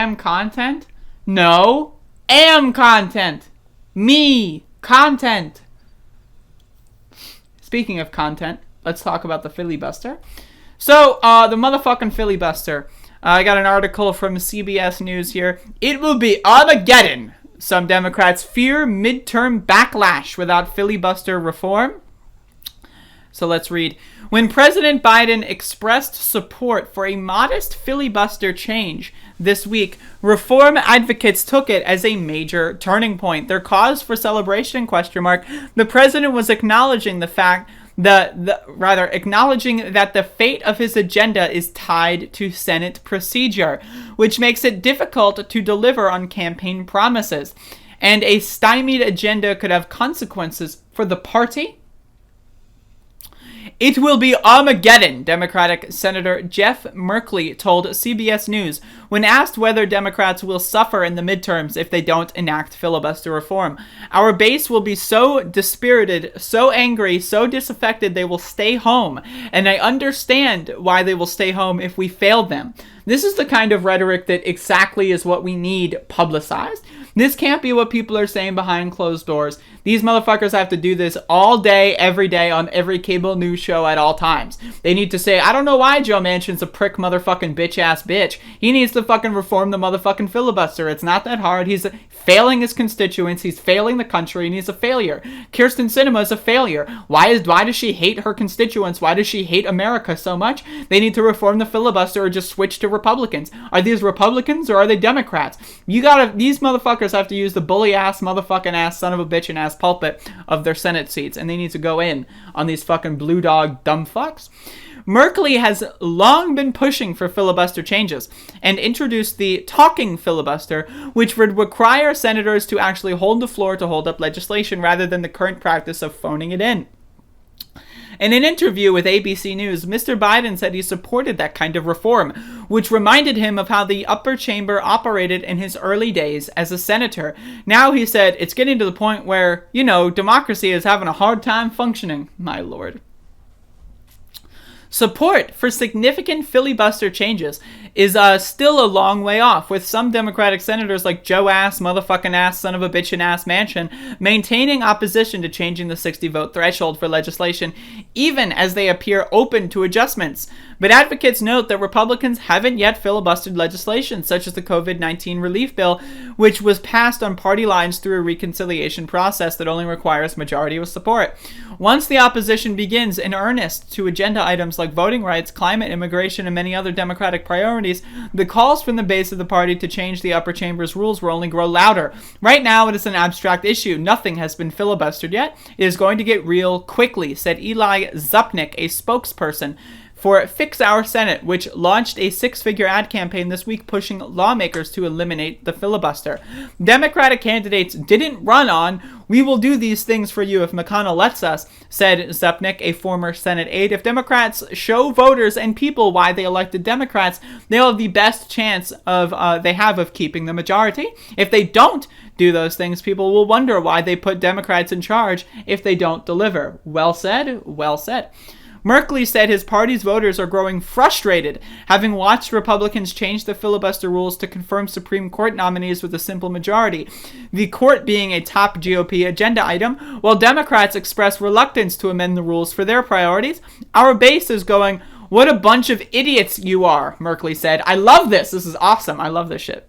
spam content? No. Am content. Me. Content. Speaking of content, let's talk about the filibuster. So, the motherfucking filibuster. I got an article from CBS News here. It will be Armageddon. Some Democrats fear midterm backlash without filibuster reform. So let's read. When President Biden expressed support for a modest filibuster change this week, reform advocates took it as a major turning point. Their cause for celebration, ? The president was acknowledging the fact acknowledging that the fate of his agenda is tied to Senate procedure, which makes it difficult to deliver on campaign promises. And a stymied agenda could have consequences for the party. It will be Armageddon, Democratic Senator Jeff Merkley told CBS News when asked whether Democrats will suffer in the midterms if they don't enact filibuster reform. Our base will be so dispirited, so angry, so disaffected they will stay home, and I understand why they will stay home if we fail them. This is the kind of rhetoric that exactly is what we need publicized. This can't be what people are saying behind closed doors. These motherfuckers have to do this all day, every day, on every cable news show at all times. They need to say, I don't know why Joe Manchin's a prick motherfucking bitch-ass bitch. He needs to fucking reform the motherfucking filibuster. It's not that hard. He's failing his constituents. He's failing the country, and he's a failure. Kirsten Sinema is a failure. Why does she hate her constituents? Why does she hate America so much? They need to reform the filibuster or just switch to Republicans. Are these Republicans or are they Democrats? These motherfuckers have to use the bully-ass, motherfucking-ass, son-of-a-bitch-and-ass pulpit of their Senate seats, and they need to go in on these fucking blue dog dumb fucks. Merkley has long been pushing for filibuster changes and introduced the talking filibuster, which would require senators to actually hold the floor to hold up legislation rather than the current practice of phoning it in. In an interview with ABC News, Mr. Biden said he supported that kind of reform, which reminded him of how the upper chamber operated in his early days as a senator. Now, he said, it's getting to the point where, democracy is having a hard time functioning, my lord. Support for significant filibuster changes is still a long way off, with some Democratic senators like Joe motherfucking ass, son of a bitch and ass Manchin maintaining opposition to changing the 60-vote threshold for legislation, even as they appear open to adjustments. But advocates note that Republicans haven't yet filibustered legislation, such as the COVID-19 relief bill, which was passed on party lines through a reconciliation process that only requires majority of support. Once the opposition begins in earnest to agenda items like voting rights, climate, immigration, and many other Democratic priorities, the calls from the base of the party to change the upper chamber's rules will only grow louder. Right now, it is an abstract issue. Nothing has been filibustered yet. It is going to get real quickly, said Eli Zupnik, a spokesperson for Fix Our Senate, which launched a six-figure ad campaign this week pushing lawmakers to eliminate the filibuster. Democratic candidates didn't run on, we will do these things for you if McConnell lets us, said Zupnik, a former Senate aide. If Democrats show voters and people why they elected Democrats, they'll have the best chance of keeping the majority. If they don't do those things, people will wonder why they put Democrats in charge if they don't deliver. Well said, well said. Merkley said his party's voters are growing frustrated, having watched Republicans change the filibuster rules to confirm Supreme Court nominees with a simple majority, the court being a top GOP agenda item, while Democrats express reluctance to amend the rules for their priorities. Our base is going, what a bunch of idiots you are, Merkley said. I love this. This is awesome. I love this shit.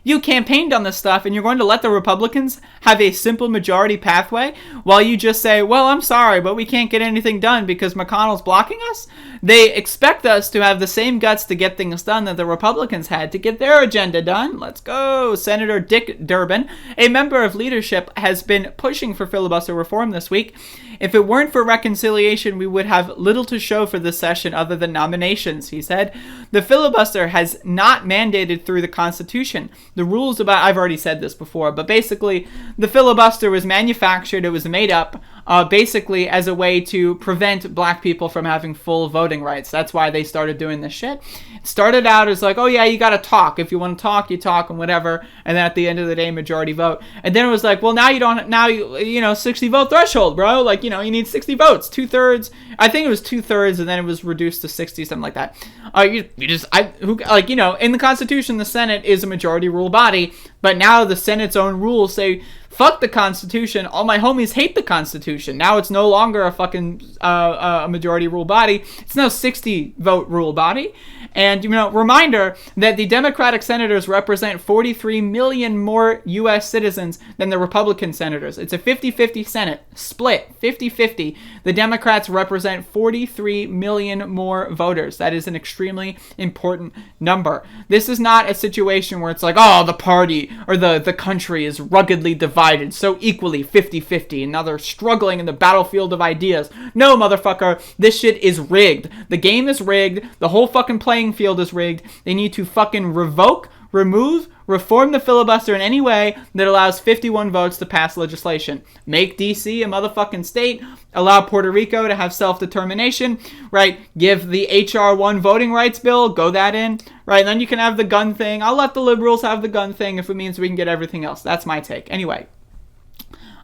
You campaigned on this stuff, and you're going to let the Republicans have a simple majority pathway while you just say, well, I'm sorry, but we can't get anything done because McConnell's blocking us? They expect us to have the same guts to get things done that the Republicans had to get their agenda done. Let's go. Senator Dick Durbin, a member of leadership, has been pushing for filibuster reform this week. If it weren't for reconciliation, we would have little to show for this session other than nominations, he said. The filibuster has not mandated through the Constitution. The rules about, I've already said this before, but basically the filibuster was manufactured, it was made up basically as a way to prevent black people from having full voting rights. That's why they started doing this shit. It started out as like, oh yeah, you gotta talk. If you want to talk, you talk and whatever. And then at the end of the day, majority vote. And then it was like, well, now you don't, now you know, 60 vote threshold, bro. Like, you know, you need 60 votes, 2/3. I think it was 2/3, and then it was reduced to 60, something like that. You know, in the Constitution, the Senate is a majority rule body, but now the Senate's own rules say, fuck the Constitution. All my homies hate the Constitution. Now it's no longer a fucking a majority rule body. It's now 60 vote rule body. And, you know, reminder that the Democratic senators represent 43 million more U.S. citizens than the Republican senators. It's a 50-50 Senate split, 50-50. The Democrats represent 43 million more voters. That is an extremely important number. This is not a situation where it's like, oh, the party or the country is ruggedly divided so equally, 50-50, and now they're struggling in the battlefield of ideas. No, motherfucker, this shit is rigged. The game is rigged. The whole fucking playing field is rigged. They need to fucking revoke, remove, reform the filibuster in any way that allows 51 votes to pass legislation. Make DC a motherfucking state. Allow Puerto Rico to have self-determination, right? Give the H.R. 1 voting rights bill, go that in, right? And then you can have the gun thing. I'll let the liberals have the gun thing if it means we can get everything else. That's my take. Anyway,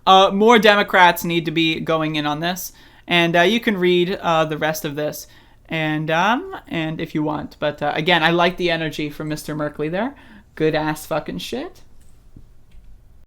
more Democrats need to be going in on this. And you can read the rest of this and if you want. But again, I like the energy from Mr. Merkley there. Good ass fucking shit.